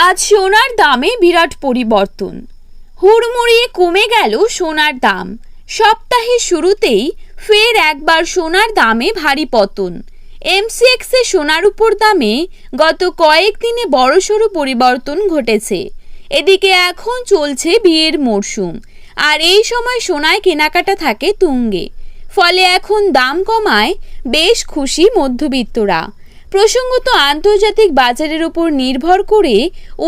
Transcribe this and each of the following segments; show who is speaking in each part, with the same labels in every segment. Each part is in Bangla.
Speaker 1: আজ সোনার দামে বিরাট পরিবর্তন। হুড়মুড়িয়ে কমে গেল সোনার দাম। সপ্তাহের শুরুতেই ফের একবার সোনার দামে ভারী পতন। এমসিএক্সে সোনার উপর দামে গত কয়েকদিনে বড়সড় পরিবর্তন ঘটেছে। এদিকে এখন চলছে বিয়ের মরশুম, আর এই সময় সোনায় কেনাকাটা থাকে তুঙ্গে। ফলে এখন দাম কমায় বেশ খুশি মধ্যবিত্তরা। প্রসঙ্গত, আন্তর্জাতিক বাজারের উপর নির্ভর করে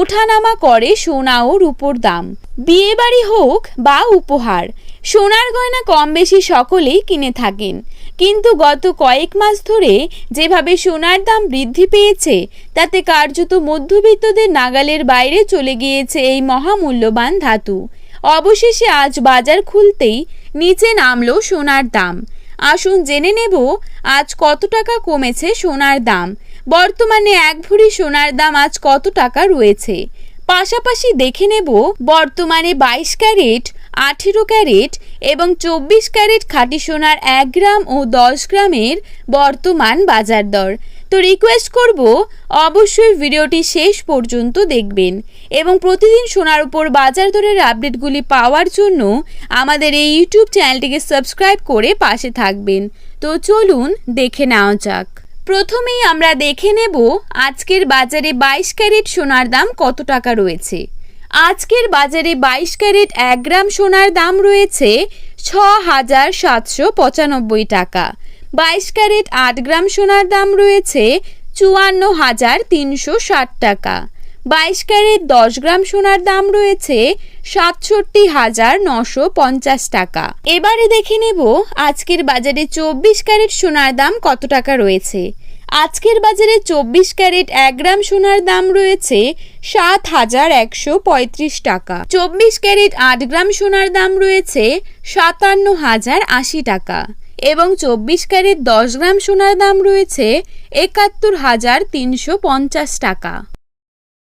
Speaker 1: ওঠানামা করে সোনা ও রূপোর দাম। বিয়েবাড়ি হোক বা উপহার, সোনার গয়না কম বেশি সকলেই কিনে থাকেন। কিন্তু গত কয়েক মাস ধরে যেভাবে সোনার দাম বৃদ্ধি পেয়েছে, তাতে কার্যত মধ্যবিত্তদের নাগালের বাইরে চলে গিয়েছে এই মহামূল্যবান ধাতু। অবশেষে আজ বাজার খুলতেই নিচে নামলো সোনার দাম। আসুন জেনে নেব আজ কত টাকা কমেছে সোনার দাম। বর্তমানে এক ভরি সোনার দাম আজ কত টাকা রয়েছে। পাশাপাশি দেখে নেব বর্তমানে 22 ক্যারেট, 18 ক্যারেট এবং 24 ক্যারেট খাঁটি সোনার 1 গ্রাম ও 10 গ্রামের বর্তমান বাজার দর। তো রিকোয়েস্ট করব অবশ্যই ভিডিওটি শেষ পর্যন্ত দেখবেন এবং প্রতিদিন সোনার উপর বাজার দরের আপডেটগুলি পাওয়ার জন্য আমাদের এই ইউটিউব চ্যানেলটিকে সাবস্ক্রাইব করে পাশে থাকবেন। তো চলুন দেখে নেওয়া যাক। প্রথমেই আমরা দেখে নেব আজকের বাজারে 22 ক্যারেট সোনার দাম কত টাকা রয়েছে। আজকের বাজারে 22 ক্যারেট 1 গ্রাম সোনার দাম রয়েছে 6,795 টাকা। 22 ক্যারেট 8 গ্রাম সোনার দাম রয়েছে 54,360 টাকা। 22 ক্যারেট 10 গ্রাম সোনার দাম রয়েছে 67,950 টাকা। এবারে দেখে নেব আজকের বাজারে 24 ক্যারেট সোনার দাম কত টাকা রয়েছে। আজকের বাজারে 24 ক্যারেট 1 গ্রাম সোনার দাম রয়েছে 7,135 টাকা। 24 ক্যারেট 8 গ্রাম সোনার দাম রয়েছে 57,080 টাকা এবং 24 ক্যারেট 10 গ্রাম সোনার দাম রয়েছে 71,350 টাকা।